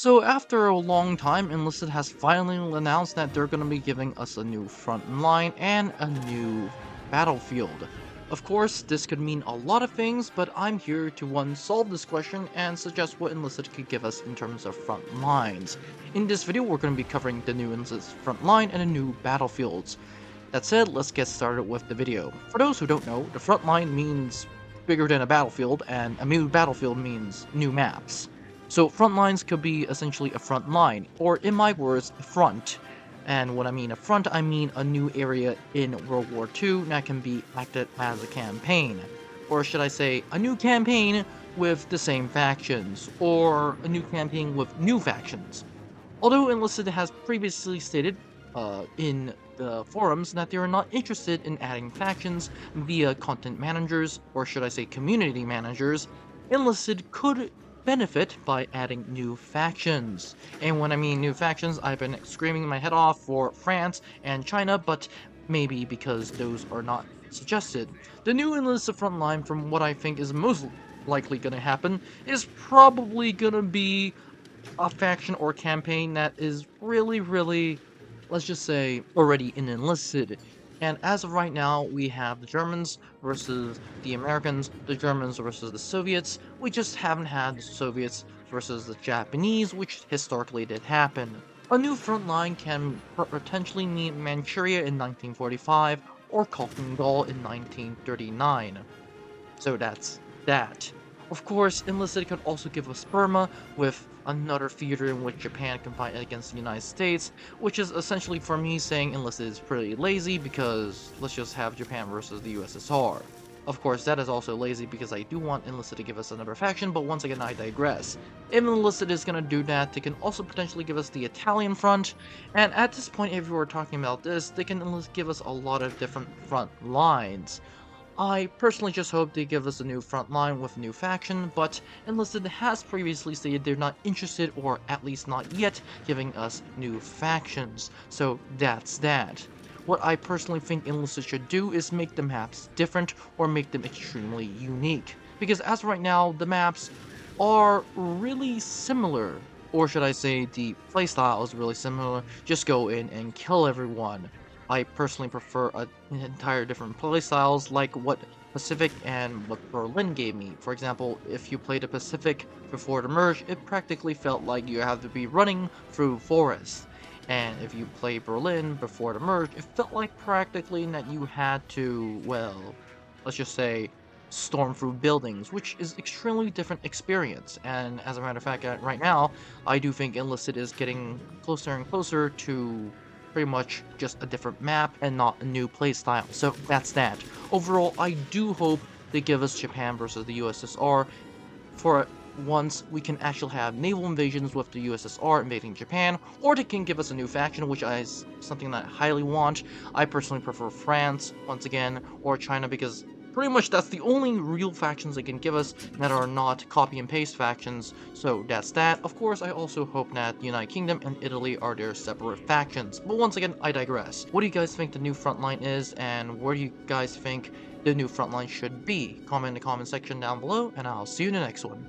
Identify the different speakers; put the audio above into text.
Speaker 1: So after a long time, Enlisted has finally announced that they're going to be giving us a new front line and a new battlefield. Of course, this could mean a lot of things, but I'm here to one, solve this question and suggest what Enlisted could give us in terms of front lines. In this video, we're going to be covering the new Enlisted front line and the new battlefields. That said, let's get started with the video. For those who don't know, the front line means bigger than a battlefield, and a new battlefield means new maps. So front lines could be essentially a front line, or in my words, a front. And when I mean a front, I mean a new area in World War II that can be acted as a campaign. Or should I say, a new campaign with the same factions, or a new campaign with new factions. Although Enlisted has previously stated in the forums that they are not interested in adding factions via content managers, or should I say community managers, Enlisted could benefit by adding new factions. And when I mean new factions, I've been screaming my head off for France and China, but maybe because those are not suggested. The new Enlisted frontline, from what I think is most likely going to happen, is probably going to be a faction or campaign that is really, let's just say, already enlisted. And as of right now, we have the Germans versus the Americans, the Germans versus the Soviets. We just haven't had the Soviets versus the Japanese, which historically did happen. A new front line can potentially mean Manchuria in 1945 or Kokengall in 1939. So that's that. Of course, Enlisted could also give us Burma, with another theater in which Japan can fight against the United States, which is essentially for me saying Enlisted is pretty lazy because let's just have Japan versus the USSR. Of course, that is also lazy because I do want Enlisted to give us another faction, but once again, I digress. If Enlisted is going to do that, they can also potentially give us the Italian front, and at this point, if you are talking about this, they can give us a lot of different front lines. I personally just hope they give us a new front line with a new faction, but Enlisted has previously stated they're not interested, or at least not yet, giving us new factions, so that's that. What I personally think Enlisted should do is make the maps different, or make them extremely unique, because as of right now, the maps are really similar, or should I say the playstyle is really similar, just go in and kill everyone. I personally prefer an entire different playstyles like what Pacific and what Berlin gave me. For example, if you played the Pacific before the merge, it practically felt like you have to be running through forests. And if you play Berlin before the merge, it felt like practically that you had to, well, let's just say, storm through buildings, which is extremely different experience. And as a matter of fact, right now, I do think Enlisted is getting closer and closer to pretty much just a different map and not a new playstyle. So that's that. Overall, I do hope they give us Japan versus the USSR. For once, we can actually have naval invasions with the USSR invading Japan, or they can give us a new faction, which is something that I highly want. I personally prefer France, once again, or China, because pretty much that's the only real factions they can give us that are not copy and paste factions, so that's that. Of course, I also hope that the United Kingdom and Italy are their separate factions, but once again, I digress. What do you guys think the new frontline is, and where do you guys think the new frontline should be? Comment in the comment section down below, and I'll see you in the next one.